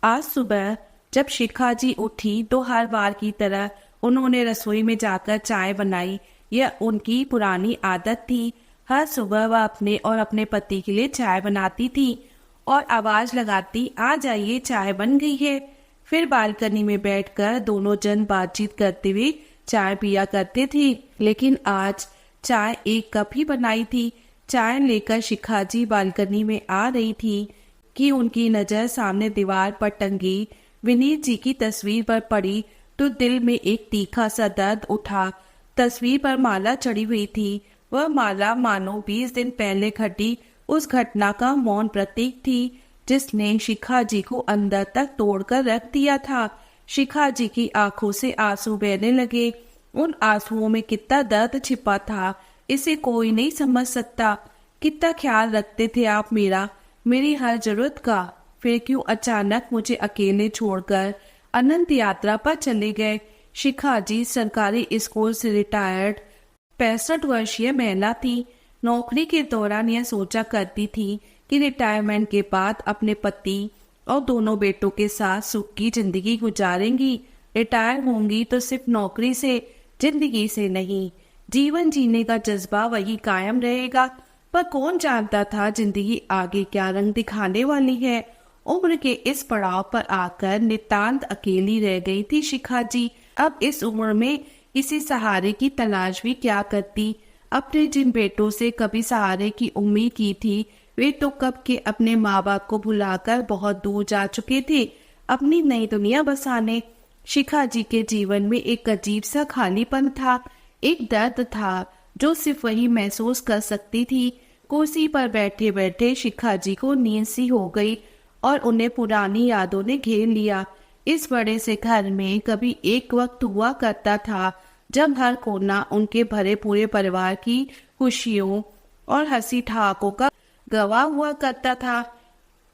आज सुबह जब शिखा जी उठी तो हर बार की तरह उन्होंने रसोई में जाकर चाय बनाई। यह उनकी पुरानी आदत थी। हर सुबह वह अपने और अपने पति के लिए चाय बनाती थी और आवाज लगाती, आ जाइए चाय बन गई है। फिर बालकनी में बैठकर दोनों जन बातचीत करते हुए चाय पिया करते थे। लेकिन आज चाय एक कप ही बनाई थी। चाय लेकर शिखा जी बालकनी में आ रही थी कि उनकी नजर सामने दीवार पर टंगी विनीत जी की तस्वीर पर पड़ी तो दिल में एक तीखा सा दर्द उठा। तस्वीर पर माला चढ़ी हुई थी। वह माला मानो 20 दिन पहले घटी उस घटना का मौन प्रतीक थी जिसने शिखा जी को अंदर तक तोड़कर रख दिया था। शिखा जी की आंखों से आंसू बहने लगे। उन आंसुओं में कितना दर्द छिपा था इसे कोई नहीं समझ सकता। कितना ख्याल रखते थे आप मेरा, मेरी हर जरूरत का। फिर क्यों अचानक मुझे अकेले छोड़कर अनंत यात्रा पर चले गए। शिखा जी सरकारी स्कूल से रिटायर्ड 65 वर्षीय महिला थी। नौकरी के दौरान यह सोचा करती थी कि रिटायरमेंट के बाद अपने पति और दोनों बेटों के साथ सुख की जिंदगी गुजारेंगी। रिटायर होंगी तो सिर्फ नौकरी से, जिंदगी से नहीं। जीवन जीने का जज्बा वही कायम रहेगा। पर कौन जानता था जिंदगी आगे क्या रंग दिखाने वाली है। उम्र के इस पड़ाव पर आकर नितांत अकेली रह गई थी शिखा जी। अब इस उम्र में किसी सहारे की तलाश भी क्या करती। अपने जिन बेटों से कभी सहारे की उम्मीद की थी वे तो कब के अपने माँ बाप को भुलाकर बहुत दूर जा चुके थे अपनी नई दुनिया बसाने। शिखा जी के जीवन में एक अजीब सा खालीपन था, एक दर्द था जो सिर्फ वही महसूस कर सकती थी। कुर्सी पर बैठे बैठे शिखा जी को नींद सी हो गई और उन्हें पुरानी यादों ने घेर लिया। इस बड़े से घर में कभी एक वक्त हुआ करता था जब हर कोना उनके भरे पूरे परिवार की खुशियों और हंसी ठहाकों का गवाह हुआ करता था।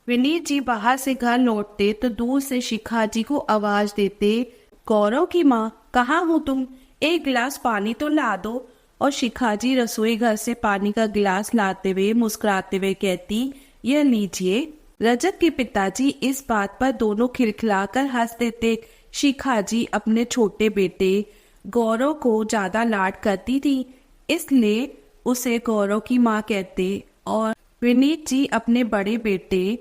विनीत जी बाहर से घर लौटते तो दूर से शिखा जी को आवाज देते, गौरव की माँ कहाँ हो तुम, एक गिलास पानी तो ला दो। और शिखा जी रसोई घर से पानी का गिलास लाते हुए मुस्कुराते हुए कहती, यह लीजिए। रजत के पिताजी इस बात पर दोनों खिलखिलाकर हंस देते। शिखा जी अपने छोटे बेटे गौरव को ज्यादा लाड करती थी इसलिए उसे गौरव की माँ कहते और विनीत जी अपने बड़े बेटे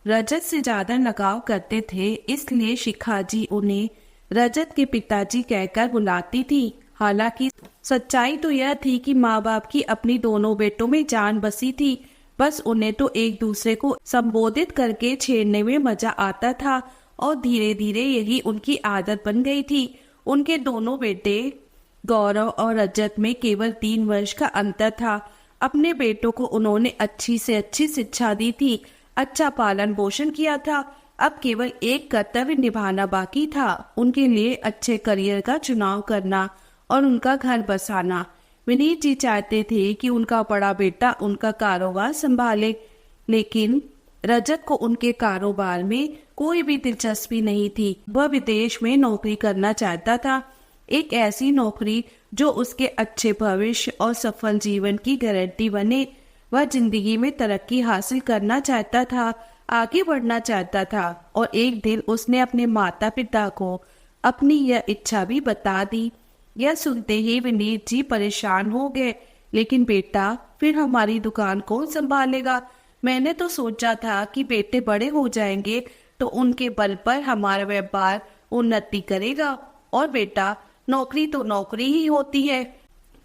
रजत से ज्यादा लगाव करते थे इसलिए शिखा जी उन्हें रजत के पिताजी कहकर बुलाती थी। हालांकि सच्चाई तो यह थी कि माँ बाप की अपनी दोनों बेटों में जान बसी थी। बस उन्हें तो एक दूसरे को संबोधित करके छेड़ने में मजा आता था और धीरे धीरे यही उनकी आदत बन गई थी। उनके दोनों बेटे गौरव और रजत में केवल 3 वर्ष का अंतर था। अपने बेटों को उन्होंने अच्छी से अच्छी शिक्षा दी थी, अच्छा पालन पोषण किया था। अब केवल एक कर्तव्य निभाना बाकी था, उनके लिए अच्छे करियर का चुनाव करना और उनका घर बसाना। विनीत जी चाहते थे कि उनका बड़ा बेटा उनका कारोबार संभाले, लेकिन रजत को उनके कारोबार में कोई भी दिलचस्पी नहीं थी। वह विदेश में नौकरी करना चाहता था, एक ऐसी नौकरी जो उसके अच्छे भविष्य और सफल जीवन की गारंटी बने। वह जिंदगी में तरक्की हासिल करना चाहता था, आगे बढ़ना चाहता था और एक दिन उसने अपने माता पिता को अपनी यह इच्छा भी बता दी। यह सुनते ही विनीत जी परेशान हो गए। लेकिन बेटा, फिर हमारी दुकान कौन संभालेगा? मैंने तो सोचा था कि बेटे बड़े हो जाएंगे तो उनके बल पर हमारा व्यापार उन्नति करेगा। और बेटा, नौकरी तो नौकरी ही होती है,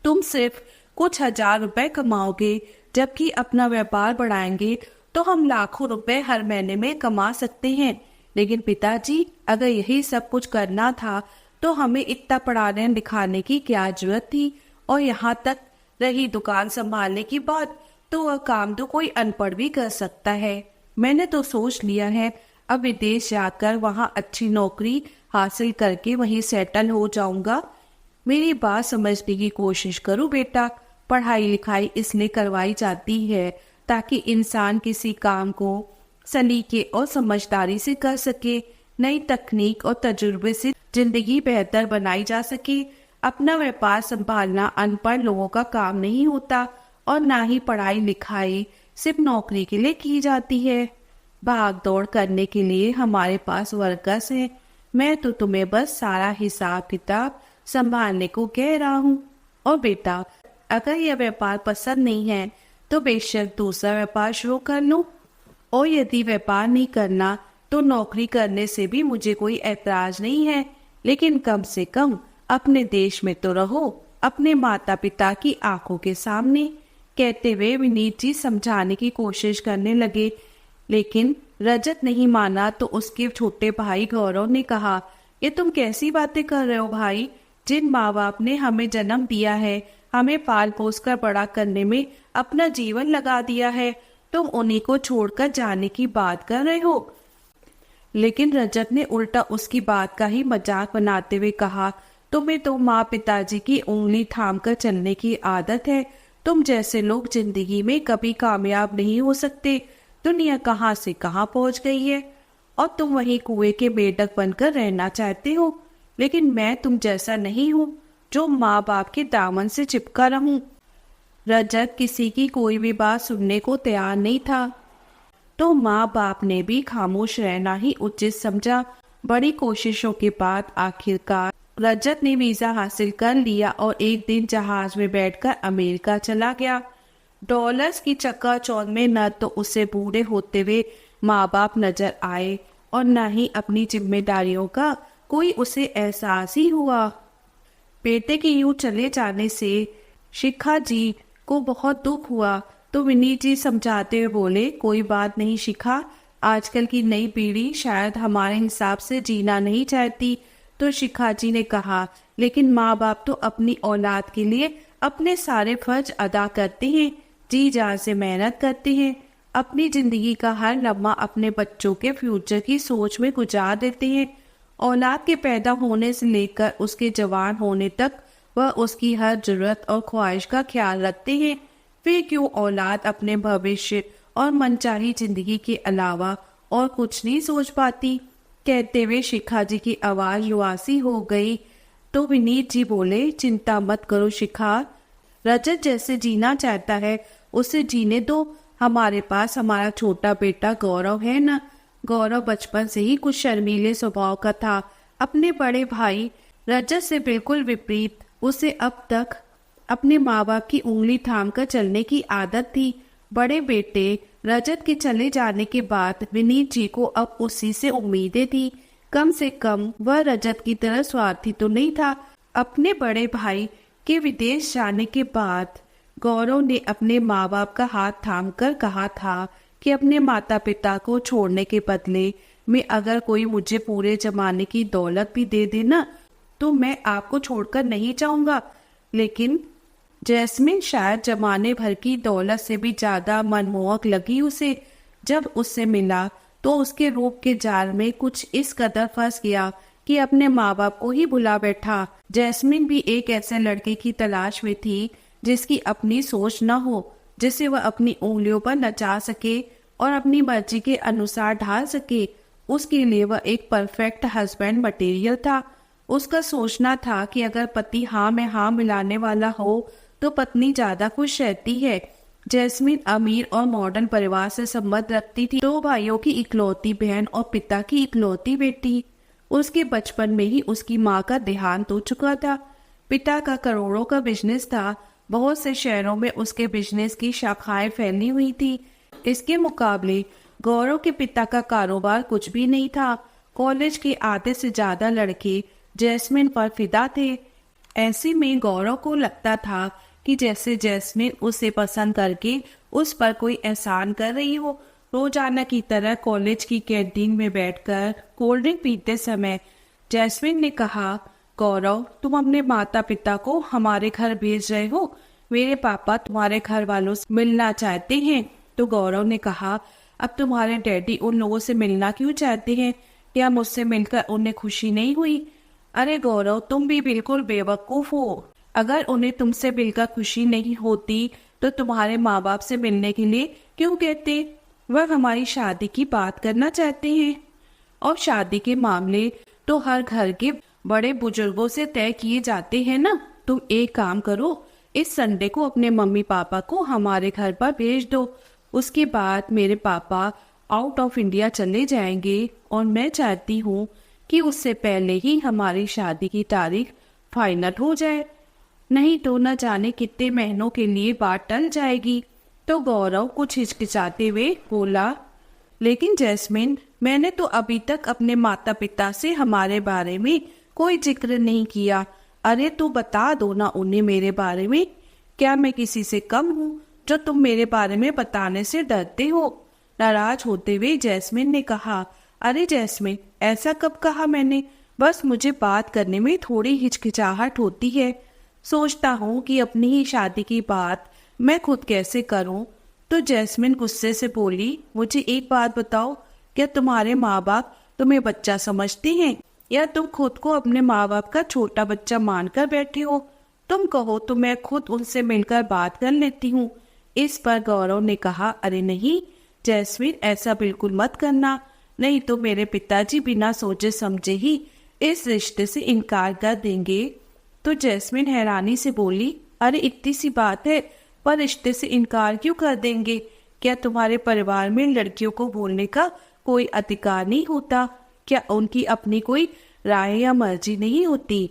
तुम सिर्फ कुछ 1000 रुपए कमाओगे, जबकि अपना व्यापार बढ़ाएंगे तो हम लाखों रुपए हर महीने में कमा सकते हैं। लेकिन पिताजी, अगर यही सब कुछ करना था तो हमें इतना पढ़ाने लिखाने की क्या जरूरत थी? और यहाँ तक रही दुकान संभालने की बात, तो वह काम तो कोई अनपढ़ भी कर सकता है। मैंने तो सोच लिया है अब विदेश जाकर वहाँ अच्छी नौकरी हासिल करके वहीं सेटल हो जाऊंगा। मेरी बात समझने की कोशिश करो बेटा। पढ़ाई लिखाई इसलिए करवाई जाती है ताकि इंसान किसी काम को सलीके और समझदारी से कर सके। नई तकनीक और तजुर्बे से जिंदगी बेहतर बनाई जा सके। अपना व्यापार संभालना अनपढ़ लोगों का काम नहीं होता और ना ही पढ़ाई लिखाई सिर्फ नौकरी के लिए की जाती है। भाग दौड़ करने के लिए हमारे पास वर्कर्स हैं। मैं तो तुम्हें बस सारा हिसाब किताब संभालने को कह रहा हूँ। और बेटा, अगर यह व्यापार पसंद नहीं है तो बेशक दूसरा व्यापार शुरू कर लो, और यदि व्यापार नहीं करना तो नौकरी करने से भी मुझे कोई ऐतराज नहीं है, लेकिन कम से कम अपने देश में तो रहो, अपने माता पिता की आंखों के सामने। कहते हुए विनीत जी समझाने की कोशिश करने लगे, लेकिन रजत नहीं माना तो उसके छोटे भाई गौरव ने कहा, ये तुम कैसी बातें कर रहे हो भाई? जिन माँ बाप ने हमें जन्म दिया है, हमें पाल पोस कर बड़ा करने में अपना जीवन लगा दिया है, तुम उन्हीं को छोड़कर जाने की बात कर रहे हो। लेकिन रजत ने उल्टा उसकी बात का ही मजाक बनाते हुए कहा, तुम्हें तो माँ पिताजी की उंगली थामकर चलने की आदत है। तुम जैसे लोग जिंदगी में कभी कामयाब नहीं हो सकते। दुनिया कहाँ से कहाँ पहुँच गई है और तुम वही कुएं के मेंढक बनकर रहना चाहते हो। लेकिन मैं तुम जैसा नहीं हूँ जो माँ बाप के दामन से चिपका रहूं। रजत किसी की कोई भी बात सुनने को तैयार नहीं था, तो माँ बाप ने भी खामोश रहना ही उचित समझा। बड़ी कोशिशों के बाद आखिरकार रजत ने वीजा हासिल कर लिया और एक दिन जहाज में बैठकर अमेरिका चला गया। डॉलर्स की चकाचौंध में न तो उसे बूढ़े होते हुए माँ बाप नजर आए और न ही अपनी जिम्मेदारियों का कोई उसे एहसास ही हुआ। बेटे के यूं चले जाने से शिखा जी को बहुत दुख हुआ, तो विनीत जी समझाते हुए बोले, कोई बात नहीं शिखा, आजकल की नई पीढ़ी शायद हमारे हिसाब से जीना नहीं चाहती। तो शिखा जी ने कहा, लेकिन माँ बाप तो अपनी औलाद के लिए अपने सारे फर्ज अदा करते हैं, जी जान से मेहनत करते हैं, अपनी जिंदगी का हर लम्हा अपने बच्चों के फ्यूचर की सोच में गुजार देते हैं। औलाद के पैदा होने से लेकर उसके जवान होने तक वह उसकी हर जरूरत और ख्वाहिश का ख्याल रखते हैं। फिर क्यों औलाद अपने भविष्य और मनचाही जिंदगी के अलावा और कुछ नहीं सोच पाती? कहते हुए शिखा जी की आवाज रुआसी हो गई। तो विनीत जी बोले, चिंता मत करो शिखा, रजत जैसे जीना चाहता है उसे जीने दो। हमारे पास हमारा छोटा बेटा गौरव है ना। गौरव बचपन से ही कुछ शर्मीले स्वभाव का था। अपने बड़े भाई रजत से बिल्कुल विपरीत, उसे अब तक अपने माँ बाप की उंगली थामकर चलने की आदत थी। बड़े बेटे रजत के चले जाने के बाद विनीत जी को अब उसी से उम्मीदें थी। कम से कम वह रजत की तरह स्वार्थी तो नहीं था। अपने बड़े भाई के विदेश जाने के बाद गौरव ने अपने माँ बाप का हाथ थामकर कहा था कि अपने माता पिता को छोड़ने के बदले में अगर कोई मुझे पूरे जमाने की दौलत भी दे देना तो मैं आपको छोड़कर नहीं जाऊंगा। लेकिन जैस्मिन शायद जमाने भर की दौलत से भी ज्यादा मनमोहक लगी उसे। जब उससे मिला तो उसके रूप के जाल में कुछ इस कदर फंस गया कि अपने माँ बाप को ही भुला बैठा। जैस्मिन भी एक ऐसे लड़के की तलाश में थी जिसकी अपनी सोच न हो, जिसे वह अपनी उंगलियों पर नचा सके और अपनी मर्जी के अनुसार ढाल सके। उसके लिए वह एक परफेक्ट हस्बैंड मटेरियल था। उसका सोचना था कि अगर पति हाँ में हाँ मिलाने वाला हो तो पत्नी ज्यादा खुश रहती है। जैस्मिन अमीर और मॉडर्न परिवार से संबंध रखती थी, 2 भाइयों की इकलौती बहन और पिता की इकलौती बेटी। उसके बचपन में ही उसकी माँ का देहांत हो चुका था। पिता का करोड़ों का बिजनेस था, बहुत से शहरों में उसके बिजनेस की शाखाएं फैली हुई थी। इसके मुकाबले गौरव के पिता का कारोबार कुछ भी नहीं था। कॉलेज के आधे से ज्यादा लड़के जैस्मिन पर फिदा थे। ऐसे में गौरव को लगता था कि जैसे जैस्मिन उसे पसंद करके उस पर कोई एहसान कर रही हो। रोजाना की तरह कॉलेज की कैंटीन में बैठकर कोल्ड ड्रिंक पीते समय जैस्मिन ने कहा, गौरव तुम अपने माता पिता को हमारे घर भेज रहे हो, मेरे पापा तुम्हारे घर वालों से मिलना चाहते हैं। तो गौरव ने कहा, अब तुम्हारे डैडी उन लोगों से मिलना क्यों चाहते हैं? क्या मुझसे मिलकर उन्हें खुशी नहीं हुई? अरे गौरव तुम भी बिल्कुल बेवकूफ हो। अगर उन्हें तुमसे मिलकर खुशी नहीं होती तो तुम्हारे माँ बाप से मिलने के लिए क्यों कहते? वह हमारी शादी की बात करना चाहते हैं और शादी के मामले तो हर घर के बड़े बुजुर्गों से तय किए जाते हैं ना। तुम एक काम करो, इस संडे को अपने मम्मी पापा को हमारे घर पर भेज दो। उसके बाद मेरे पापा आउट ऑफ इंडिया चले जाएंगे और मैं चाहती हूँ कि उससे पहले ही हमारी शादी की तारीख फाइनल हो जाए, नहीं तो न जाने कितने महीनों के लिए बात टल जाएगी। तो गौरव कुछ हिचकिचाते हुए बोला, लेकिन जैस्मिन, मैंने तो अभी तक अपने माता पिता से हमारे बारे में कोई जिक्र नहीं किया। अरे तो बता दो ना उन्हें मेरे बारे में। क्या मैं किसी से कम हूँ जो तुम मेरे बारे में बताने से डरते हो? नाराज होते हुए जैस्मिन ने कहा, अरे जैस्मिन, ऐसा कब कहा मैंने? बस मुझे बात करने में थोड़ी हिचकिचाहट होती है। सोचता हूँ कि अपनी ही शादी की बात मैं खुद कैसे करूँ। तो जैस्मिन गुस्से से बोली, मुझे एक बात बताओ, क्या तुम्हारे माँ बाप तुम्हें बच्चा समझते हैं या तुम खुद को अपने माँ बाप का छोटा बच्चा मानकर बैठे हो? तुम कहो तो मैं खुद उनसे मिलकर बात कर लेती हूँ। इस पर गौरव ने कहा, अरे नहीं जैस्मिन, ऐसा बिल्कुल मत करना, नहीं तो मेरे पिताजी बिना सोचे समझे ही इस रिश्ते से इनकार कर देंगे। तो जैस्मिन हैरानी से बोली, अरे इतनी सी बात है, पर रिश्ते से इनकार क्यों कर देंगे? क्या तुम्हारे परिवार में लड़कियों को बोलने का कोई अधिकार नहीं होता? क्या उनकी अपनी कोई राय या मर्जी नहीं होती?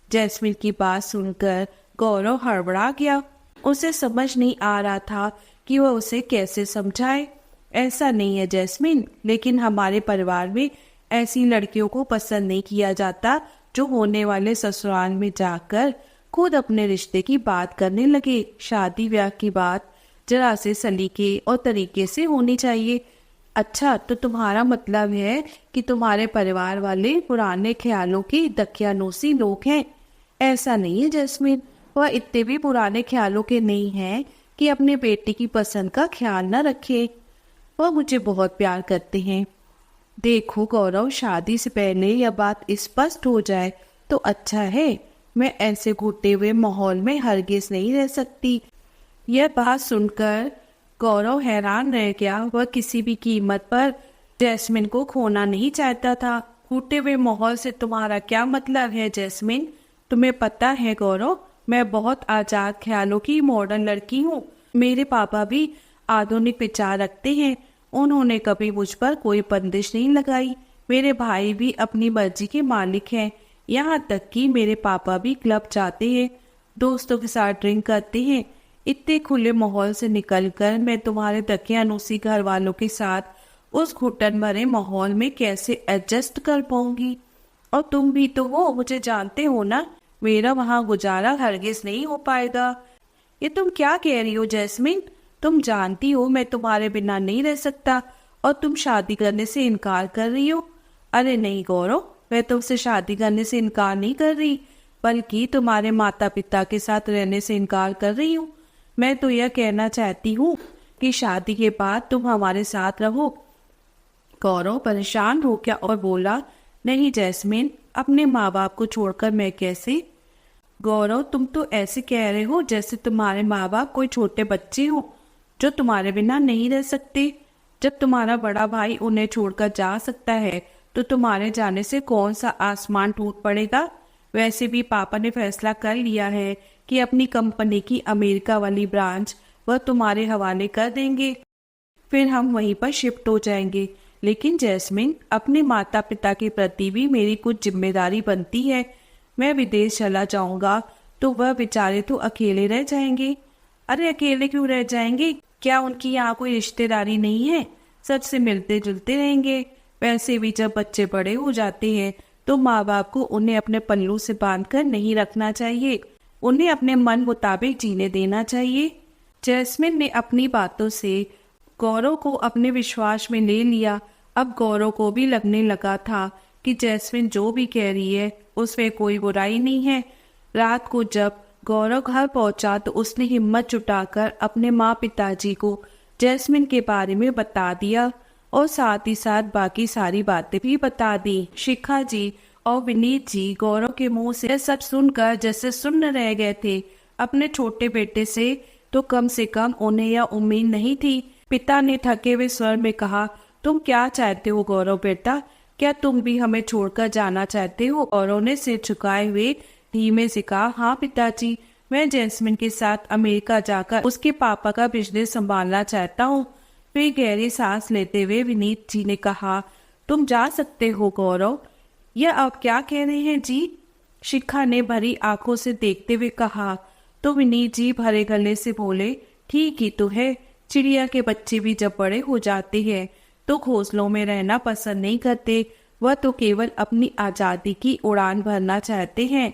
जैस्मिन की बात सुनकर गौरव हड़बड़ा गया। उसे समझ नहीं आ रहा था कि वह उसे कैसे समझाए। ऐसा नहीं है जैस्मिन, लेकिन हमारे परिवार में ऐसी लड़कियों को पसंद नहीं किया जाता जो होने वाले ससुराल में जाकर खुद अपने रिश्ते की बात करने लगे। शादी ब्याह की बात जरा से सलीके और तरीके से होनी चाहिए। अच्छा, तो तुम्हारा मतलब है कि तुम्हारे परिवार वाले पुराने ख्यालों के दकियानूसी लोग हैं? ऐसा नहीं है जैस्मिन, वह इतने भी पुराने ख्यालों के नहीं हैं कि अपने बेटे की पसंद का ख्याल न रखे। वह मुझे बहुत प्यार करते हैं। देखो गौरव, शादी से पहले यह बात स्पष्ट हो जाए तो अच्छा है। मैं ऐसे घुटे हुए माहौल में हरगिज नहीं रह सकती। यह बात सुनकर गौरव हैरान रह गया। वह किसी भी कीमत पर जैस्मिन को खोना नहीं चाहता था। घुटे हुए माहौल से तुम्हारा क्या मतलब है जैस्मिन? तुम्हें पता है गौरव, मैं बहुत आजाद ख्यालों की मॉडर्न लड़की हूँ। मेरे पापा भी आधुनिक विचार रखते हैं। उन्होंने कभी मुझ पर कोई बंदिश नहीं लगाई। मेरे भाई भी अपनी मर्जी के मालिक हैं। यहाँ तक कि मेरे पापा भी क्लब जाते हैं, दोस्तों के साथ ड्रिंक करते हैं। इतने खुले माहौल से निकलकर मैं तुम्हारे दकियानूसी घर वालों के साथ उस घुटन भरे माहौल में कैसे एडजस्ट कर पाऊंगी? और तुम भी तो हो, मुझे जानते हो ना, मेरा वहाँ गुजारा हरगिज नहीं हो पाएगा। ये तुम क्या कह रही हो जैस्मिन? तुम जानती हो मैं तुम्हारे बिना नहीं रह सकता और तुम शादी करने से इनकार कर रही हो। अरे नहीं गौरव, मैं तुमसे शादी करने से इनकार नहीं कर रही, बल्कि तुम्हारे माता पिता के साथ रहने से इनकार कर रही हूँ। मैं तो यह कहना चाहती हूँ कि शादी के बाद तुम हमारे साथ रहो। गौरव परेशान हो गया और बोला, नहीं जैस्मिन, अपने माँ बाप को छोड़कर मैं कैसे? गौरव, तुम तो ऐसे कह रहे हो जैसे तुम्हारे माँ बाप कोई छोटे बच्चे हो जो तुम्हारे बिना नहीं रह सकते। जब तुम्हारा बड़ा भाई उन्हें छोड़कर जा सकता है तो तुम्हारे जाने से कौन सा आसमान टूट पड़ेगा? वैसे भी पापा ने फैसला कर लिया है कि अपनी कंपनी की अमेरिका वाली ब्रांच वह तुम्हारे हवाले कर देंगे, फिर हम वहीं पर शिफ्ट हो जाएंगे। लेकिन जैस्मिन, अपने माता पिता के प्रति भी मेरी कुछ जिम्मेदारी बनती है। मैं विदेश चला जाऊंगा तो वह बेचारे तो अकेले रह जाएंगे। अरे अकेले क्यों रह जाएंगे? क्या उनकी यहाँ कोई रिश्तेदारी नहीं है? सबसे मिलते जुलते रहेंगे। वैसे भी जब बच्चे बड़े हो जाते हैं तो माँ बाप को उन्हें अपने पल्लू से बांधकर नहीं रखना चाहिए, उन्हें अपने मन मुताबिक जीने देना चाहिए। जैस्मिन ने अपनी बातों से गौरव को अपने विश्वास में ले लिया। अब गौरव को भी लगने लगा था कि जैस्मिन जो भी कह रही है उसमें कोई बुराई नहीं है। रात को जब गौरव घर पहुंचा तो उसने हिम्मत जुटाकर अपने माँ पिताजी को जैस्मिन के बारे में बता दिया और साथ ही साथ बाकी सारी बातें भी बता दी। शिखा जी और विनीत जी गौरव के मुंह से सब सुनकर जैसे सुन्न रह गए थे। अपने छोटे बेटे से तो कम से कम उन्हें यह उम्मीद नहीं थी। पिता ने थके हुए स्वर में कहा, तुम क्या चाहते हो गौरव बेटा? क्या तुम भी हमें छोड़कर जाना चाहते हो? गौरव ने सिर झुकाए हुए धीमे से कहा, हाँ पिताजी, मैं जैस्मिन के साथ अमेरिका जाकर उसके पापा का बिजनेस संभालना चाहता हूँ। फिर गहरी सांस लेते हुए विनीत जी ने कहा, तुम जा सकते हो गौरव। यह आप क्या कह रहे हैं जी? शिखा ने भरी आंखों से देखते हुए कहा। तो विनीत जी भरे गले से बोले, ठीक ही तो है, चिड़िया के बच्चे भी जब बड़े हो जाते हैं तो घोंसलों में रहना पसंद नहीं करते। वह तो केवल अपनी आजादी की उड़ान भरना चाहते हैं।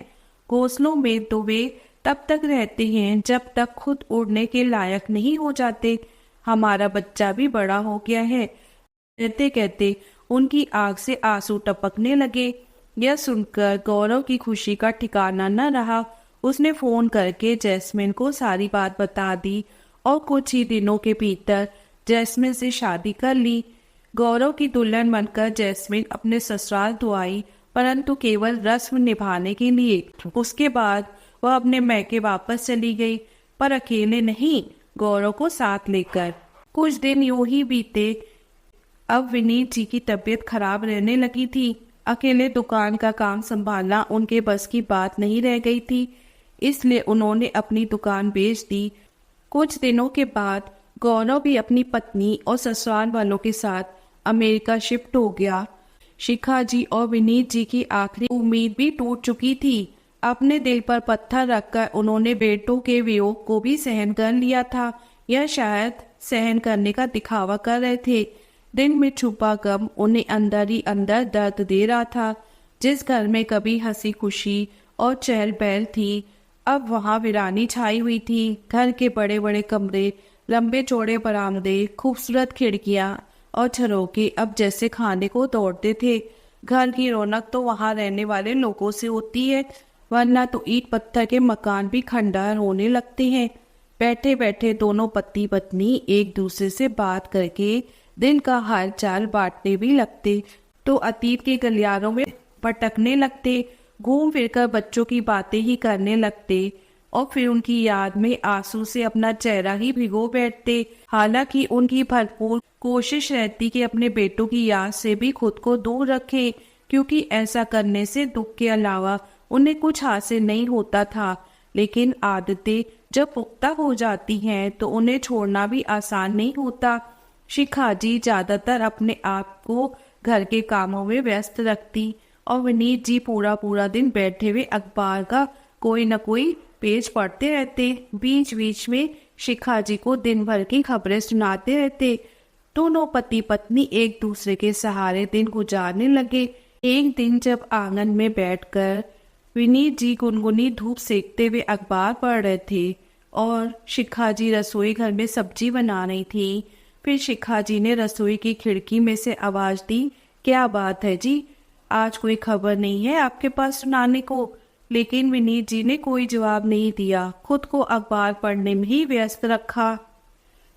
घोंसलों में तो वे तब तक रहते हैं जब तक खुद उड़ने के लायक नहीं हो जाते। हमारा बच्चा भी बड़ा हो गया है। कहते कहते उनकी आंख से आंसू टपकने लगे। यह सुनकर गौरव की खुशी का ठिकाना न रहा। उसने फोन करके जैस्मिन को सारी बात बता दी और कुछ ही दिनों के भीतर जैस्मिन से शादी कर ली। गौरव की दुल्हन बनकर जैस्मिन अपने ससुराल तो आई, परंतु केवल रस्म निभाने के लिए। उसके बाद वह अपने मैके वापस चली गई, पर अकेले नहीं, गौरव को साथ लेकर। कुछ दिन यूं ही बीते। अब विनीत जी की तबीयत खराब रहने लगी थी। अकेले दुकान का काम संभालना उनके बस की बात नहीं रह गई थी, इसलिए उन्होंने अपनी दुकान बेच दी। कुछ दिनों के बाद गौरव भी अपनी पत्नी और ससुराल वालों के साथ अमेरिका शिफ्ट हो गया। शिखा जी और विनीत जी की आखिरी उम्मीद भी टूट चुकी थी। अपने दिल पर पत्थर रखकर उन्होंने बेटों के वियोग को भी सहन कर लिया था। यह शायद सहन करने का दिखावा कर रहे थे। दिल में छुपा गम उन्हें अंदर ही अंदर दर्द दे रहा था। जिस घर में कभी हंसी खुशी और चहल पहल थी, अब वहाँ वीरानी छाई हुई थी। घर के बड़े बड़े कमरे, लंबे चौड़े बरामदे, खूबसूरत खिड़कियाँ और झरोके अब जैसे खाने को दौड़ते थे। घर की रौनक तो वहाँ रहने वाले लोगों से होती है, वरना तो ईंट पत्थर के मकान भी खंडहर होने लगते हैं। बैठे बैठे दोनों पति पत्नी एक दूसरे से बात करके दिन का हाल चाल बांटने भी लगते, तो अतीत के गलियारों में भटकने लगते, घूम फिरकर बच्चों की बातें ही करने लगते और फिर उनकी याद में आंसू से अपना चेहरा ही भिगो बैठते। हालांकि उनकी भरपूर कोशिश रहती कि अपने बेटों की याद से भी खुद को दूर रखें, क्योंकि ऐसा करने से दुख के अलावा उन्हें कुछ हासिल नहीं होता था। लेकिन आदतें जब पुख्ता हो जाती हैं तो उन्हें छोड़ना भी आसान नहीं होता। शिखा जी ज्यादातर अपने आप को घर के कामों में व्यस्त रखती और विनीत जी पूरा पूरा दिन बैठे हुए अखबार का कोई न कोई पेज पढ़ते रहते। बीच बीच में शिखा जी को दिन भर की खबरें सुनाते रहते। दोनों पति पत्नी एक दूसरे के सहारे दिन गुजारने लगे। एक दिन जब आंगन में बैठकर विनीत जी गुनगुनी धूप सेकते हुए अखबार पढ़ रहे थे और शिखा जी रसोई घर में सब्जी बना रही थी, फिर शिखा जी ने रसोई की खिड़की में से आवाज दी, क्या बात है जी, आज कोई खबर नहीं है आपके पास सुनाने को? लेकिन विनीत जी ने कोई जवाब नहीं दिया, खुद को अखबार पढ़ने में ही व्यस्त रखा।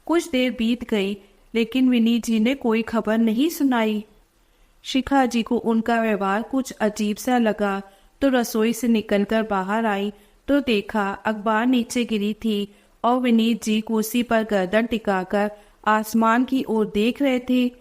कुछ देर बीत गई, लेकिन विनीत जी ने कोई खबर नहीं सुनाई। शिखा जी को उनका व्यवहार कुछ अजीब सा लगा, तो रसोई से निकलकर बाहर आई तो देखा अखबार नीचे गिरी थी और विनीत जी कुर्सी पर गर्दन टिकाकर आसमान की ओर देख रहे थे।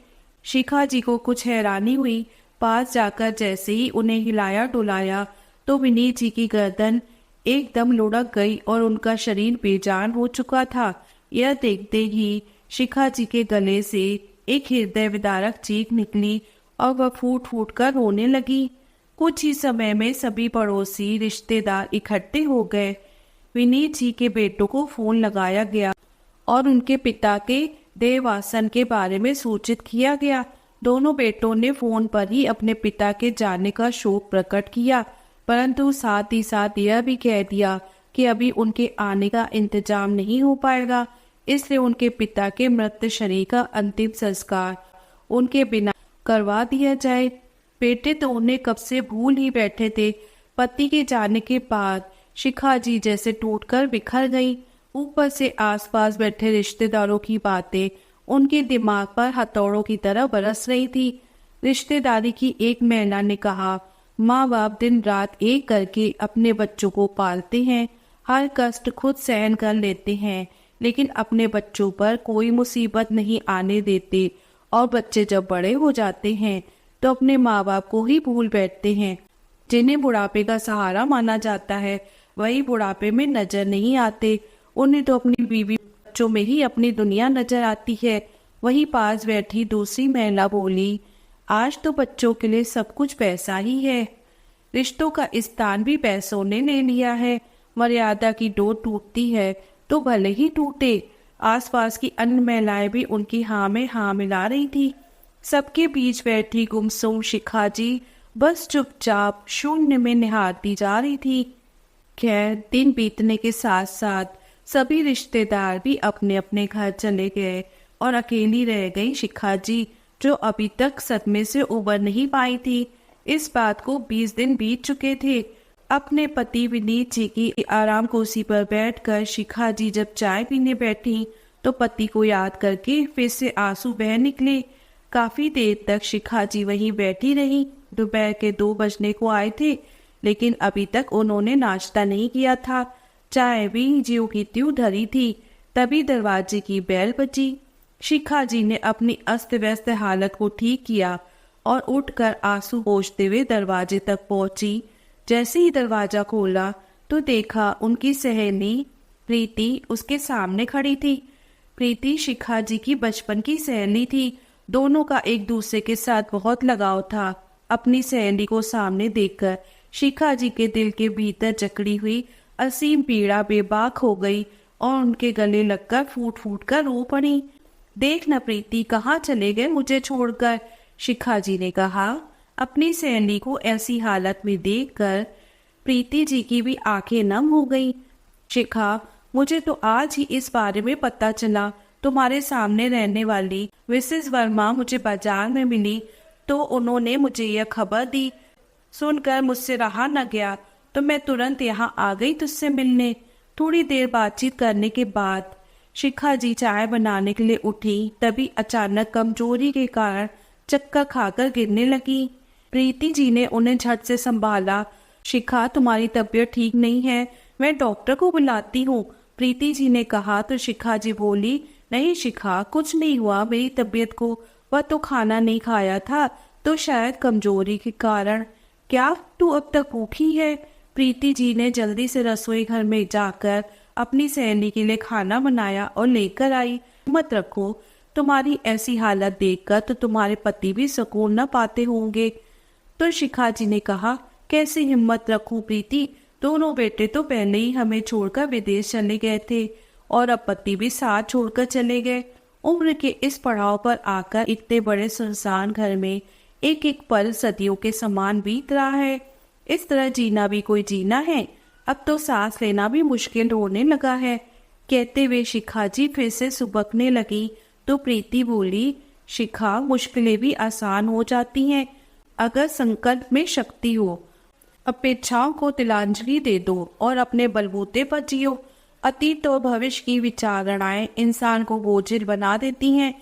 शिखा जी को कुछ हैरानी हुई। पास जाकर जैसे ही उन्हें हिलाया डुलाया तो विनीत जी की गर्दन एकदम लुढ़क गई और उनका शरीर बेजान हो चुका था। यह देखते ही शिखा जी के गले से एक हृदय विदारक चीख निकली और वह फूट फूट कर रोने लगी। कुछ ही समय में सभी पड़ोसी रिश्तेदार इकट्ठे हो गए। विनीत जी के बेटों को फोन लगाया गया और उनके पिता के देहावसान के बारे में सूचित किया गया। दोनों बेटों ने फोन पर ही अपने पिता के जाने का शोक प्रकट किया, परंतु साथ ही साथ यह भी कह दिया कि अभी उनके आने का इंतजाम नहीं हो पाएगा, इसलिए उनके पिता के मृत शरीर का अंतिम संस्कार उनके बिना करवा दिया जाए। बेटे तो उन्हें कब से भूल ही बैठे थे। पति के जाने के बाद शिखा जी जैसे टूटकर बिखर गई। ऊपर से आसपास बैठे रिश्तेदारों की बातें उनके दिमाग पर हथौड़ों की तरह बरस रही थी। रिश्तेदारी की एक महिला ने कहा, माँ बाप दिन रात एक करके अपने बच्चों को पालते हैं, हर कष्ट खुद सहन कर लेते हैं, लेकिन अपने बच्चों पर कोई मुसीबत नहीं आने देते, और बच्चे जब बड़े हो जाते हैं तो अपने माँ बाप को ही भूल बैठते हैं। जिन्हें बुढ़ापे का सहारा माना जाता है वही बुढ़ापे में नजर नहीं आते। उन्हें तो अपनी बीवी बच्चों में ही अपनी दुनिया नजर आती है। वहीं पास बैठी दूसरी महिला बोली, आज तो बच्चों के लिए सब कुछ पैसा ही है। रिश्तों का स्थान भी पैसों ने ले लिया है। मर्यादा की डोर टूटती है तो भले ही टूटे। आसपास की अन्य महिलाएं भी उनकी हाँ में हाँ मिला रही थी। सबके बीच बैठी गुमसुम शिखा जी बस चुपचाप शून्य में निहारती जा रही थी। खैर, दिन बीतने के साथ साथ सभी रिश्तेदार भी अपने अपने घर चले गए और अकेली रह गई शिखा जी, जो अभी तक सदमे से उबर नहीं पाई थी। इस बात को 20 दिन बीत चुके थे। अपने पति विनीत जी की आराम कुर्सी पर बैठकर शिखा जी जब चाय पीने बैठी तो पति को याद करके फिर से आंसू बह निकले। काफी देर तक शिखा जी वहीं बैठी रही। दोपहर के 2 बजने को आए थे, लेकिन अभी तक उन्होंने नाश्ता नहीं किया था। चाय भी ज्यों की त्यों धरी थी। तभी दरवाजे की बेल बजी। शिखा जी ने अपनी अस्त व्यस्त हालत को ठीक किया और उठकर आंसू पोंछते हुए दरवाजे तक पहुंची। जैसे ही दरवाजा खोला तो देखा उनकी सहेली प्रीति उसके सामने खड़ी थी। प्रीति शिखा जी की बचपन की सहेली थी। दोनों का एक दूसरे के साथ बहुत लगाव था। अपनी सहेली को सामने देखकर शिखा जी के दिल के भीतर जकड़ी हुई असीम पीड़ा बेबाक हो गई और उनके गले लगकर फूट फूट कर रो पड़ी। देख न प्रीति, कहाँ चले गए मुझे छोड़कर, शिखा जी ने कहा। अपनी सहेली को ऐसी हालत में देखकर प्रीति जी की भी आंखें नम हो गई। शिखा, मुझे तो आज ही इस बारे में पता चला। तुम्हारे सामने रहने वाली मिसेस वर्मा मुझे बाजार में मिली तो उन्होंने मुझे यह खबर दी। सुनकर मुझसे रहा न गया तो मैं तुरंत यहाँ आ गई तुझसे मिलने। थोड़ी देर बातचीत करने के बाद शिखा जी चाय बनाने के लिए उठी, तभी अचानक कमजोरी के कारण चक्कर खाकर गिरने लगी। प्रीति जी ने उन्हें झट से संभाला। शिखा, तुम्हारी तबीयत ठीक नहीं है, मैं डॉक्टर को बुलाती हूँ, प्रीति जी ने कहा। तो शिखा जी बोली, नहीं शिखा, कुछ नहीं हुआ मेरी तबीयत को, वह तो खाना नहीं खाया था तो शायद कमजोरी के कारण। क्या तू अब तक भूखी है? प्रीति जी ने जल्दी से रसोई घर में जाकर अपनी सहेली के लिए खाना बनाया और लेकर आई। मत रखो, तुम्हारी ऐसी हालत देखकर तो तुम्हारे पति भी सुकून न पाते होंगे। तो शिखा जी ने कहा, कैसी हिम्मत रखूं प्रीति, दोनों बेटे तो पहले ही हमें छोड़कर विदेश चले गए थे और अब पति भी साथ छोड़कर चले गए। उम्र के इस पड़ाव पर आकर इतने बड़े सुनसान घर में एक एक पल सदियों के समान बीत रहा है। इस तरह जीना भी कोई जीना है? अब तो सांस लेना भी मुश्किल होने लगा है। कहते हुए शिखा जी फिर से सुबकने लगी तो प्रीति बोली, शिखा, मुश्किलें भी आसान हो जाती हैं अगर संकल्प में शक्ति हो। अपेक्षाओं को तिलांजलि दे दो और अपने बलबूते पर जियो। अतीत और भविष्य की विचारणाएं इंसान को बोझिल बना देती हैं,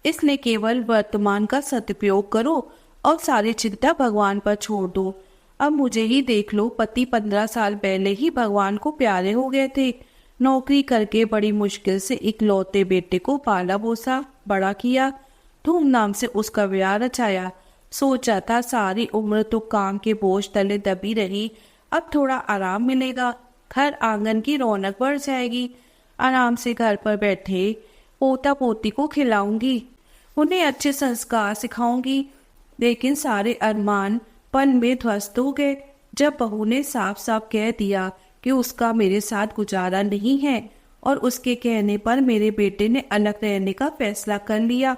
इसलिए केवल वर्तमान का सदुपयोग करो और सारी चिंता भगवान पर छोड़ दो। अब मुझे ही देख लो, पति 15 साल पहले ही भगवान को प्यारे हो गए थे। नौकरी करके बड़ी मुश्किल से इकलौते बेटे को पाला पोसा बड़ा किया, धूमधाम से उसका ब्याह रचाया। सोचा था सारी उम्र तो काम के बोझ तले दबी रही, अब थोड़ा आराम मिलेगा, घर आंगन की रौनक बढ़ जाएगी। आराम से घर पर बैठे पोता पोती को खिलाऊंगी, उन्हें अच्छे संस्कार सिखाऊंगी। लेकिन सारे अरमान पल में ध्वस्त हो गए जब बहू ने साफ साफ कह दिया कि उसका मेरे साथ गुजारा नहीं है और उसके कहने पर मेरे बेटे ने अलग रहने का फैसला कर लिया।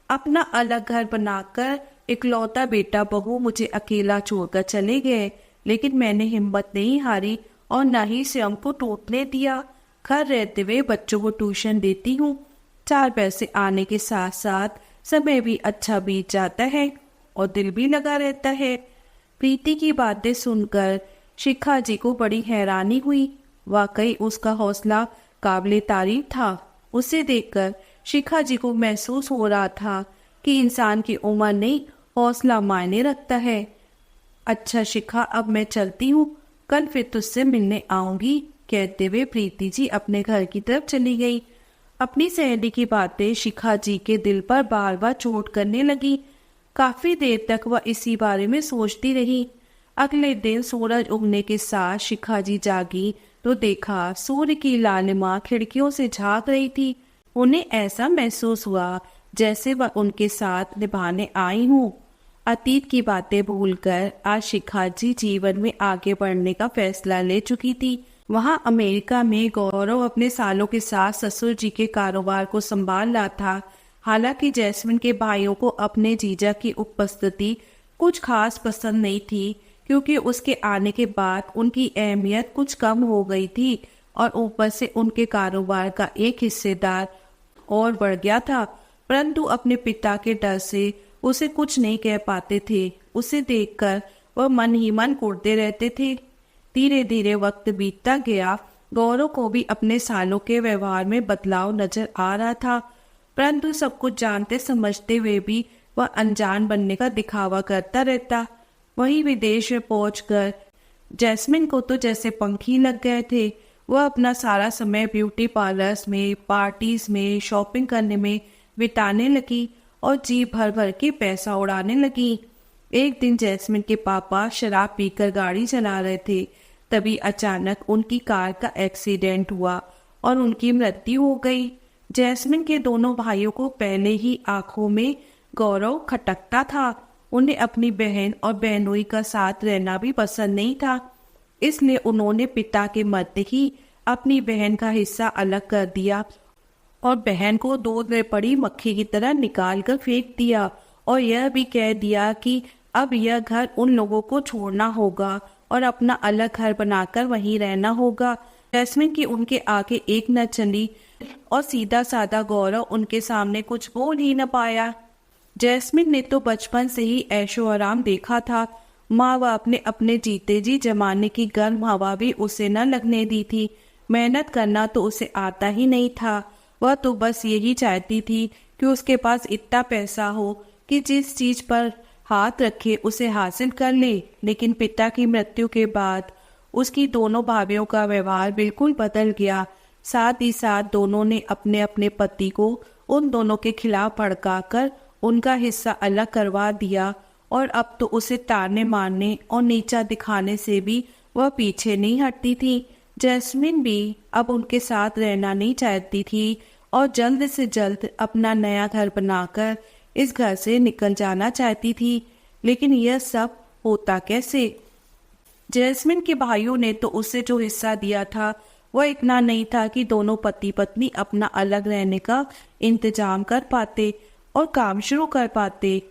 अपना अलग घर बनाकर इकलौता बेटा बहू मुझे अकेला छोड़कर चले गए, लेकिन मैंने हिम्मत नहीं हारी और न ही स्वयं को टूटने दिया। घर रहते हुए बच्चों को ट्यूशन देती हूँ। 4 पैसे आने के साथ साथ समय भी अच्छा बीत जाता है और दिल भी लगा रहता है। प्रीति की बातें सुनकर शिखा जी को बड़ी हैरानी हुई। वाकई उसका हौसला काबिले तारीफ था। उसे देखकर शिखा जी को महसूस हो रहा था कि इंसान की उम्र नहीं, हौसला मायने रखता है। अच्छा शिखा, अब मैं चलती हूँ, कल फिर तुझसे मिलने आऊंगी, कहते हुए प्रीति जी अपने घर की तरफ चली गई। अपनी सहेली की बातें शिखा जी के दिल पर बार बार चोट करने लगी। काफी देर तक वह इसी बारे में सोचती रही। अगले दिन सूरज उगने के साथ शिखा जी जागी तो देखा सूर्य की लालिमा खिड़कियों से झांक रही थी। उन्हें ऐसा महसूस हुआ जैसे वह उनके साथ निभाने आई हूँ। अतीत की बातें भूलकर आज शिखा जी जीवन में आगे बढ़ने का फैसला ले चुकी थी। वहाँ अमेरिका में गौरव अपने सालों के साथ ससुर जी के कारोबार को संभाल रहा था। हालांकि जैस्मिन के भाइयों को अपने जीजा की उपस्थिति कुछ खास पसंद नहीं थी, क्योंकि उसके आने के बाद उनकी अहमियत कुछ कम हो गई थी और ऊपर से उनके कारोबार का एक हिस्सेदार और बढ़ गया था। परंतु अपने पिता के डर से उसे कुछ नहीं कह पाते थे। उसे देखकर वह मन ही मन कुढ़ते रहते थे। धीरे धीरे वक्त बीतता गया। गौरव को भी अपने सालों के व्यवहार में बदलाव नजर आ रहा था, परंतु सब कुछ जानते समझते हुए भी वह अनजान बनने का दिखावा करता रहता। वहीं विदेश में पहुंचकर जैस्मिन को तो जैसे पंख ही लग गए थे। वह अपना सारा समय ब्यूटी पार्लर्स में, पार्टीज में, शॉपिंग करने में बिताने लगी और जी भर भर के पैसा उड़ाने लगी। एक दिन जैस्मिन के पापा शराब पीकर गाड़ी चला रहे थे। तभी अचानक उनकी कार का एक्सीडेंट हुआ और उनकी मृत्यु हो गई। जैस्मिन के दोनों भाइयों को पहले ही आंखों में गौरव खटकता था। उन्हें अपनी बहन और बहनोई का साथ रहना भी पसंद नहीं था, इसलिए उन्होंने पिता के मरते ही अपनी बहन का हिस्सा अलग कर दिया और बहन को दूध में पड़ी मक्खी की तरह निकाल कर फेंक दिया और यह भी कह दिया कि अब यह घर उन लोगों को छोड़ना होगा और अपना अलग घर बनाकर वहीं रहना होगा। जैस्मिन की उनके आगे एक न चली और सीधा साधा गौरव उनके सामने कुछ बोल ही न पाया। जैस्मिन ने तो बचपन से ही ऐशो आराम देखा था। माँ व अपने अपने जीते जी जमाने की गर्म हवा भी उसे न लगने दी थी। मेहनत करना तो उसे आता ही नहीं था। वह तो बस यही चाहती थी कि उसके पास इतना पैसा हो कि जिस चीज पर हाथ रखे उसे हासिल कर ले। लेकिन पिता की मृत्यु के बाद उसकी दोनों भाभियों का व्यवहार बिल्कुल बदल गया। साथ ही साथ दोनों ने अपने अपने पति को उन दोनों के खिलाफ भड़काकर उनका हिस्सा अलग करवा दिया और अब तो उसे ताने मारने और नीचा दिखाने से भी वह पीछे नहीं हटती थी। जैस्मिन भी अब उनके साथ रहना नहीं चाहती थी और जल्द से जल्द अपना नया घर बनाकर इस घर से निकल जाना चाहती थी। लेकिन यह सब होता कैसे? जैस्मिन के भाइयों ने तो उसे जो हिस्सा दिया था वह इतना नहीं था कि दोनों पति पत्नी अपना अलग रहने का इंतजाम कर पाते और काम शुरू कर पाते।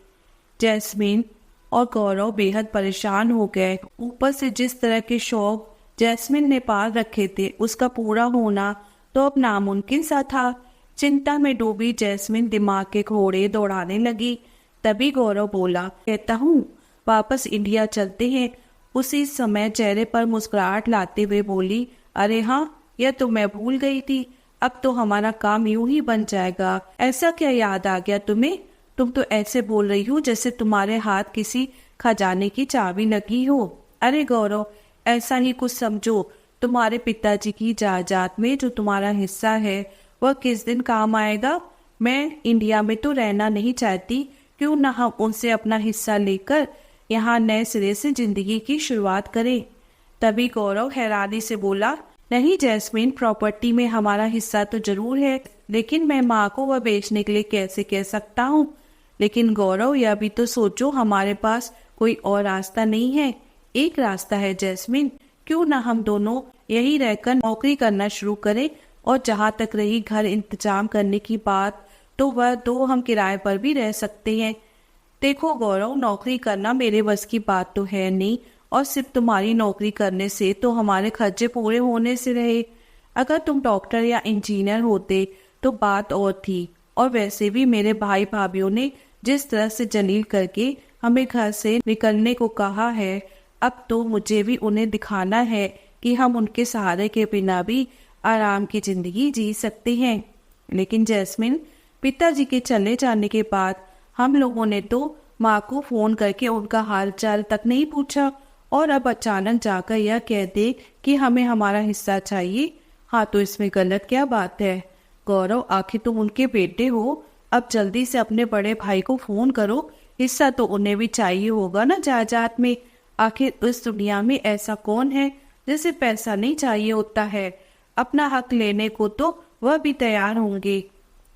जैस्मिन और गौरव बेहद परेशान हो गए। ऊपर से जिस तरह के शौक जैस्मिन ने पाल रखे थे उसका पूरा होना तो अब नामुमकिन सा था। चिंता में डूबी जैस्मिन दिमाग के घोड़े दौड़ाने लगी। तभी गौरव बोला, कहता हूँ वापस इंडिया चलते हैं। उसी समय चेहरे पर मुस्कुराहट लाते हुए बोली, अरे हाँ, यह तो मैं भूल गई थी। अब तो हमारा काम यूं ही बन जाएगा। ऐसा क्या याद आ गया तुम्हें? तुम तो ऐसे बोल रही हो जैसे तुम्हारे हाथ किसी खजाने की चाबी लगी हो। अरे गौरव, ऐसा ही कुछ समझो। तुम्हारे पिताजी की जायदाद में जो तुम्हारा हिस्सा है वह किस दिन काम आएगा। मैं इंडिया में तो रहना नहीं चाहती। क्यों ना हम उनसे अपना हिस्सा लेकर यहाँ नए सिरे से जिंदगी की शुरुआत करें। तभी गौरव हैरानी से बोला, नहीं जैस्मिन, प्रॉपर्टी में हमारा हिस्सा तो जरूर है, लेकिन मैं माँ को वह बेचने के लिए कैसे कह सकता हूँ। लेकिन गौरव, यह भी तो सोचो, हमारे पास कोई और रास्ता नहीं है। एक रास्ता है जैस्मिन, क्यों ना हम दोनों यही रहकर नौकरी करना शुरू करें। और जहाँ तक रही घर इंतजाम करने की बात, तो वह दो हम किराए पर भी रह सकते हैं। देखो गौरव, नौकरी करना मेरे बस की बात तो है नहीं, और सिर्फ तुम्हारी नौकरी करने से तो हमारे खर्चे पूरे होने से रहे। अगर तुम डॉक्टर या इंजीनियर होते तो बात और थी। और वैसे भी मेरे भाई भाभीियों ने जिस तरह से जलील करके हमें घर से निकलने को कहा है, अब तो मुझे भी उन्हें दिखाना है कि हम उनके सहारे के बिना भी आराम की जिंदगी जी सकते हैं। लेकिन जैस्मिन, पिताजी के चले जाने के बाद हम लोगों ने तो माँ को फोन करके उनका हाल चाल तक नहीं पूछा, और अब अचानक जाकर यह कह दे कि हमें हमारा हिस्सा चाहिए। हाँ, तो इसमें गलत क्या बात है? गौरव, आखिर तुम उनके बेटे हो। अब जल्दी से अपने बड़े भाई को फोन करो। हिस्सा तो उन्हें भी चाहिए होगा ना जायदाद में। आखिर इस दुनिया में ऐसा कौन है जिसे पैसा नहीं चाहिए होता है? अपना हक लेने को तो वह भी तैयार होंगे।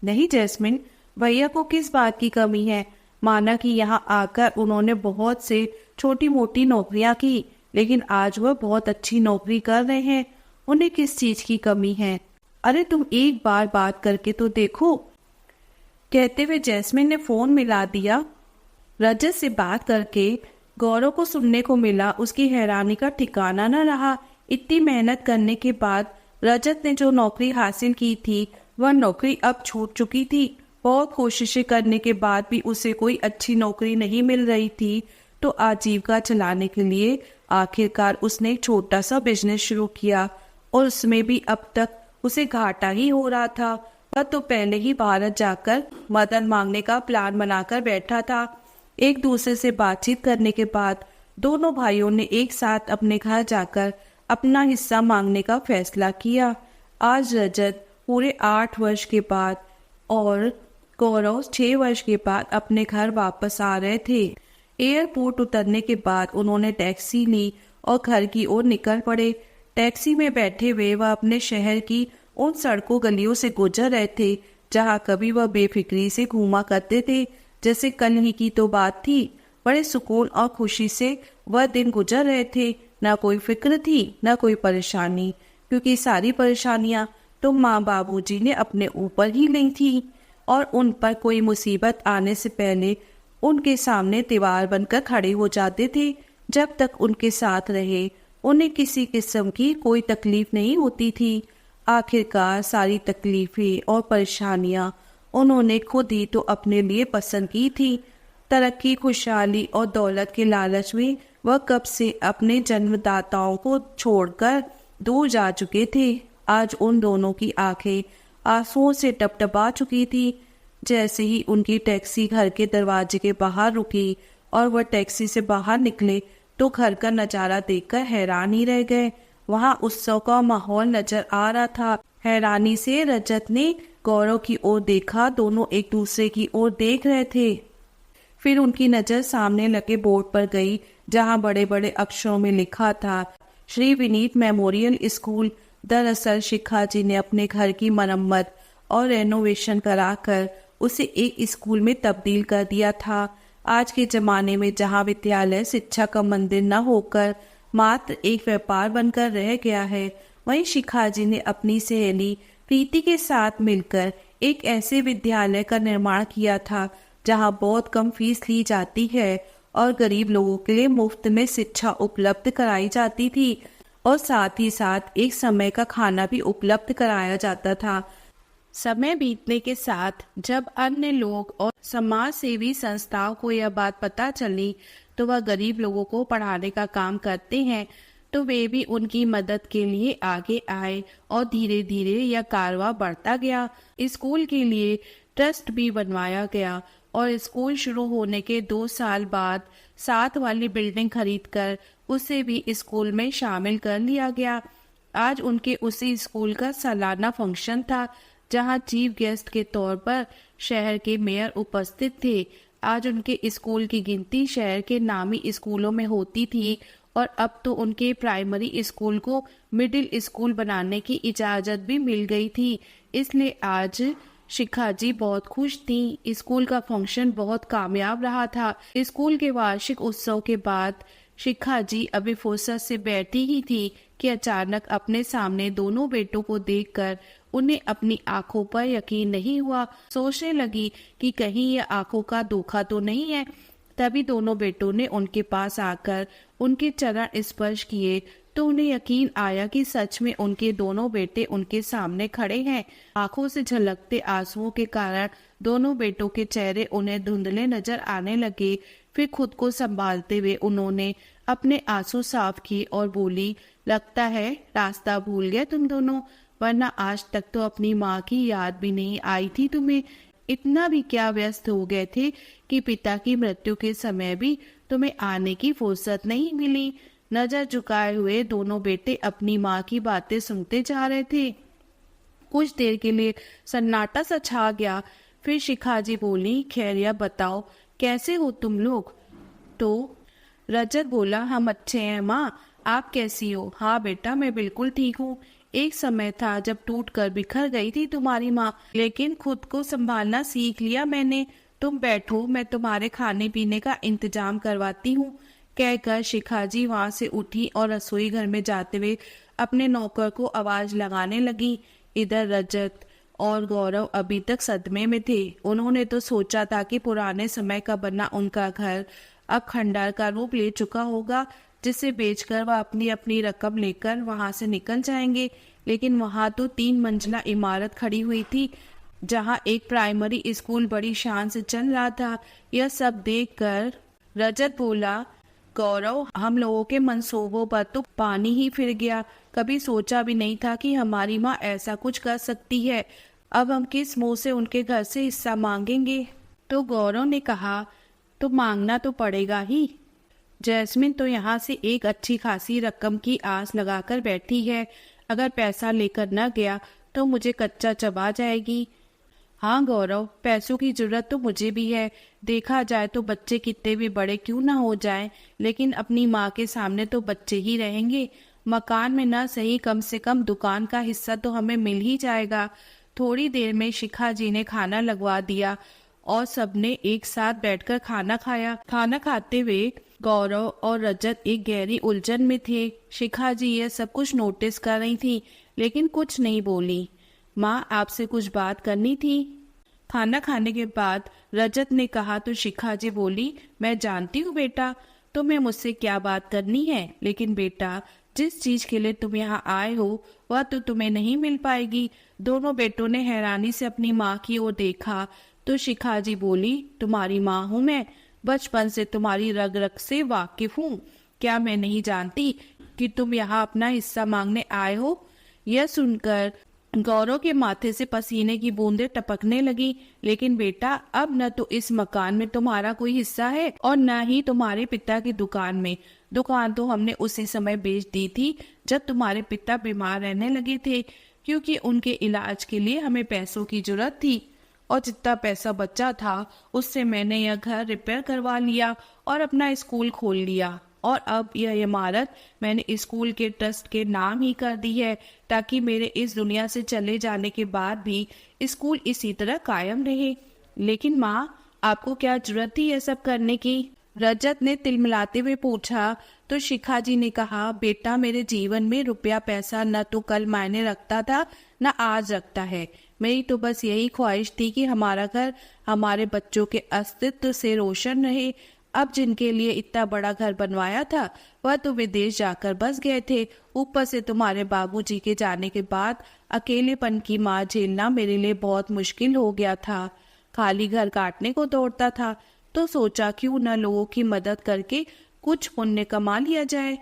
नहीं जैस्मिन, भैया को किस बात की कमी है? माना कि यहाँ आकर उन्होंने बहुत से छोटी मोटी नौकरियां की, लेकिन आज वह बहुत अच्छी नौकरी कर रहे हैं। उन्हें किस चीज की कमी है? अरे तुम एक बार बात करके तो देखो। कहते हुए जैस्मिन ने फोन मिला दिया। रजत से बात करके गौरव को सुनने को मिला। उसकी हैरानी का ठिकाना न रहा। इतनी मेहनत करने के बाद रजत ने जो नौकरी हासिल की थी, वह नौकरी अब छूट चुकी थी। बहुत कोशिशें करने के बाद भी उसे कोई अच्छी नौकरी नहीं मिल रही थी। तो आजीविका चलाने के लिए आखिरकार उसने एक छोटा सा बिजनेस शुरू किया, और उसमें भी अब तक उसे घाटा ही हो रहा था। वह तो पहले ही भारत जाकर मदद मांगने का प्लान बनाकर बैठा था। एक दूसरे से बातचीत करने के बाद दोनों भाइयों ने एक साथ अपने घर जाकर अपना हिस्सा मांगने का फैसला किया। आज रजत पूरे 8 वर्ष के बाद और गौरव 6 वर्ष के बाद अपने घर वापस आ रहे थे। एयरपोर्ट उतरने के बाद उन्होंने टैक्सी ली और घर की ओर निकल पड़े। टैक्सी में बैठे हुए वह अपने शहर की उन सड़कों गलियों से गुजर रहे थे जहां कभी वह बेफिक्री से घूमा करते थे, जैसे कल ही की तो बात थी। बड़े सुकून और खुशी से वह दिन गुजर रहे थे। ना कोई फिक्र थी, ना कोई परेशानी, क्योंकि सारी परेशानियां तो माँ बाबूजी ने अपने ऊपर ही ली थी, और उन पर कोई मुसीबत आने से पहले उनके सामने दीवार बनकर खड़े हो जाते थे। जब तक उनके साथ रहे उन्हें किसी किस्म की कोई तकलीफ नहीं होती थी। आखिरकार सारी तकलीफें और परेशानियां उन्होंने खुद ही तो अपने लिए पसंद की थी। तरक्की, खुशहाली और दौलत के लालच में वह कब से अपने जन्मदाताओं को छोड़कर दूर जा चुके थे। आज उन दोनों की आंखें आंसुओं से टपटपा चुकी थी। जैसे ही उनकी टैक्सी घर के दरवाजे के बाहर रुकी और वह टैक्सी से बाहर निकले तो घर का नजारा देखकर हैरान ही रह गए। वहां उत्सव का माहौल नजर आ रहा था। हैरानी से रजत ने गौरव की ओर देखा। दोनों एक दूसरे की ओर देख रहे थे। फिर उनकी नजर सामने लगे बोर्ड पर गई, जहां बड़े बड़े अक्षरों में लिखा था श्री विनीत मेमोरियल स्कूल। दरअसल शिखा जी ने अपने घर की मरम्मत और रेनोवेशन कराकर उसे एक स्कूल में तब्दील कर दिया था। आज के जमाने में जहां विद्यालय शिक्षा का मंदिर न होकर मात्र एक व्यापार बनकर रह गया है, वहीं शिखा जी ने अपनी सहेली प्रीति के साथ मिलकर एक ऐसे विद्यालय का निर्माण किया था जहां बहुत कम फीस ली जाती है और गरीब लोगों के लिए मुफ्त में शिक्षा उपलब्ध कराई जाती थी, और साथ ही साथ एक समय का खाना भी उपलब्ध कराया जाता था। समय बीतने के साथ जब अन्य लोग और समाज सेवी संस्थाओं को यह बात पता चली तो वह गरीब लोगों को पढ़ाने का काम करते हैं, तो वे भी उनकी मदद के लिए आगे आए और धीरे धीरे यह कारवां बढ़ता गया। स्कूल के लिए ट्रस्ट भी बनवाया गया और स्कूल शुरू होने के 2 साल बाद साथ वाली बिल्डिंग खरीदकर उसे भी स्कूल में शामिल कर लिया गया। आज उनके उसी स्कूल का सालाना फंक्शन था, जहां चीफ गेस्ट के तौर पर शहर के मेयर उपस्थित थे। आज उनके स्कूल की गिनती शहर के नामी स्कूलों में होती थी, और अब तो उनके प्राइमरी स्कूल को मिडिल स्कूल बनाने की इजाजत भी मिल गई थी। इसलिए आज शिखा जी बहुत खुश थी। स्कूल का फंक्शन बहुत कामयाब रहा था। स्कूल के वार्षिक उत्सव के बाद शिखा जी अभी फुर्सत से बैठी ही थी कि अचानक अपने सामने दोनों बेटों को देखकर उन्हें अपनी आंखों पर यकीन नहीं हुआ। सोचने लगी कि कहीं यह आंखों का धोखा तो नहीं है। तभी दोनों बेटों ने उनके पास आकर उनके चरण स्पर्श किए तो उन्हें यकीन आया कि सच में उनके दोनों बेटे उनके सामने खड़े हैं। आंखों से झलकते आंसुओं के कारण दोनों बेटों के चेहरे उन्हें धुंधले नजर आने लगे। फिर खुद को संभालते हुए उन्होंने अपने आंसू साफ किए और बोली, लगता है रास्ता भूल गए तुम दोनों, वरना आज तक तो अपनी माँ की याद भी नहीं आई थी तुम्हें। इतना भी क्या व्यस्त हो गए थे कि पिता की मृत्यु के समय भी तुम्हें आने की फुर्सत नहीं मिली। नजर झुकाए हुए दोनों बेटे अपनी माँ की बातें सुनते जा रहे थे। कुछ देर के लिए सन्नाटा सा छा गया। फिर शिखा जी बोली, खैरिया बताओ कैसे हो तुम लोग? तो रजत बोला, हम अच्छे हैं माँ, आप कैसी हो? हाँ बेटा मैं बिल्कुल ठीक हूँ। एक समय था जब टूट कर बिखर गई थी तुम्हारी माँ, लेकिन खुद को संभालना सीख लिया मैंने। तुम बैठो, मैं तुम्हारे खाने पीने का इंतजाम करवाती हूँ। कहकर शिखाजी वहां से उठी और रसोई घर में जाते हुए अपने नौकर को आवाज लगाने लगी। इधर रजत और गौरव अभी तक सदमे में थे। उन्होंने तो सोचा था कि पुराने समय का बना उनका घर अब खंडहर का रूप ले चुका होगा, जिसे बेचकर वह अपनी अपनी रकम लेकर वहां से निकल जाएंगे। लेकिन वहां तो 3 मंजिला इमारत खड़ी हुई थी, जहां एक प्राइमरी स्कूल बड़ी शान से चल रहा था। यह सब देखकर रजत बोला, गौरव, हम लोगों के मंसूबों पर तो पानी ही फिर गया। कभी सोचा भी नहीं था कि हमारी माँ ऐसा कुछ कर सकती है। अब हम किस मुंह से उनके घर से हिस्सा मांगेंगे? तो गौरव ने कहा, तो मांगना तो पड़ेगा ही। जैस्मिन तो यहाँ से एक अच्छी खासी रकम की आस लगाकर बैठी है। अगर पैसा लेकर न गया तो मुझे कच्चा चबा जाएगी। हाँ गौरव, पैसों की जरूरत तो मुझे भी है। देखा जाए तो बच्चे कितने भी बड़े क्यों ना हो जाएं, लेकिन अपनी माँ के सामने तो बच्चे ही रहेंगे। मकान में ना सही, कम से कम दुकान का हिस्सा तो हमें मिल ही जाएगा। थोड़ी देर में शिखा जी ने खाना लगवा दिया और सबने एक साथ बैठकर खाना खाया। खाना खाते हुए गौरव और रजत एक गहरी उलझन में थे। शिखा जी यह सब कुछ नोटिस कर रही थी, लेकिन कुछ नहीं बोली। माँ, आपसे कुछ बात करनी थी। खाना खाने के बाद रजत ने कहा तो शिखा जी बोली, मैं जानती हूँ बेटा, तुम्हें मुझसे क्या बात करनी है, लेकिन बेटा जिस चीज के लिए तुम यहाँ आए हो वह तो तुम्हें नहीं मिल पाएगी। दोनों बेटों ने हैरानी से अपनी माँ की ओर देखा तो शिखा जी बोली, तुम्हारी माँ हूँ मैं, बचपन से तुम्हारी रग रग से वाकिफ हूँ। क्या मैं नहीं जानती कि तुम यहाँ अपना हिस्सा मांगने आए हो? यह सुनकर गौरव के माथे से पसीने की बूंदें टपकने लगी। लेकिन बेटा, अब न तो इस मकान में तुम्हारा कोई हिस्सा है और न ही तुम्हारे पिता की दुकान में। दुकान तो हमने उसी समय बेच दी थी जब तुम्हारे पिता बीमार रहने लगे थे, क्योंकि उनके इलाज के लिए हमें पैसों की जरूरत थी। और जितना पैसा बचा था उससे मैंने यह घर रिपेयर करवा लिया और अपना स्कूल खोल लिया। और अब यह इमारत मैंने स्कूल के ट्रस्ट के नाम ही कर दी है, ताकि मेरे इस दुनिया से चले जाने के बाद भी स्कूल इसी तरह कायम रहे। लेकिन माँ, आपको क्या जरूरत थी यह सब करने की? रजत ने तिलमिलाते हुए पूछा तो शिखा जी ने कहा, बेटा, मेरे जीवन में रुपया पैसा न तो कल मायने रखता था न आज रखता है। मेरी तो बस यही ख्वाहिश थी कि हमारा घर हमारे बच्चों के अस्तित्व से रोशन रहे। अब जिनके लिए इतना बड़ा घर बनवाया था वह तो विदेश जाकर बस गए थे। ऊपर से तुम्हारे बाबूजी के जाने के बाद अकेलेपन की मार झेलना मेरे लिए बहुत मुश्किल हो गया था। खाली घर काटने को दौड़ता था, तो सोचा क्यों न लोगों की मदद करके कुछ पुण्य कमा लिया जाए।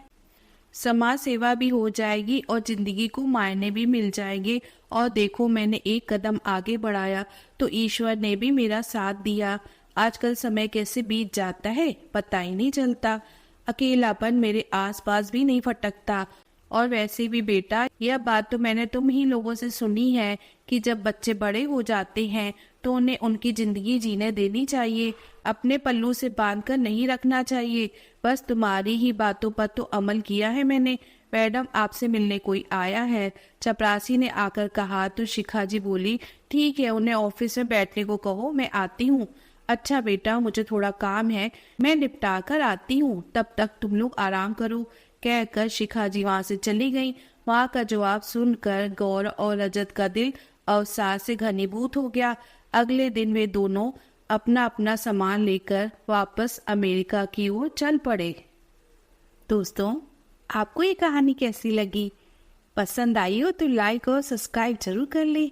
समाज सेवा भी हो जाएगी और जिंदगी को मायने भी मिल जाएंगे। और देखो, मैंने एक कदम आगे बढ़ाया तो ईश्वर ने भी मेरा साथ दिया। आजकल समय कैसे बीत जाता है पता ही नहीं चलता। अकेलापन मेरे आसपास भी नहीं फटकता। और वैसे भी बेटा, यह बात तो मैंने तुम ही लोगों से सुनी है कि जब बच्चे बड़े हो जाते हैं तो उन्हें उनकी जिंदगी जीने देनी चाहिए, अपने पल्लू से बांधकर नहीं रखना चाहिए। बस तुम्हारी ही बातों पर तो अमल किया है मैंने। मैडम, आपसे मिलने कोई आया है, चपरासी ने आकर कहा तो शिखा जी बोली, ठीक है, उन्हें ऑफिस में बैठने को कहो, मैं आती हूँ। अच्छा बेटा, मुझे थोड़ा काम है, मैं निपटा कर आती हूँ, तब तक तुम लोग आराम करो। कहकर शिखा जी वहां से चली गई। माँ का जवाब सुनकर गौरव और रजत का दिल अवसाद से घनीभूत हो गया। अगले दिन वे दोनों अपना अपना सामान लेकर वापस अमेरिका की ओर चल पड़े। दोस्तों, आपको ये कहानी कैसी लगी? पसंद आई हो तो लाइक और सब्सक्राइब जरूर कर ले।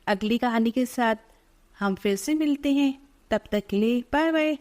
अगली कहानी के साथ हम फिर से मिलते हैं, तब तक के लिए बाय बाय।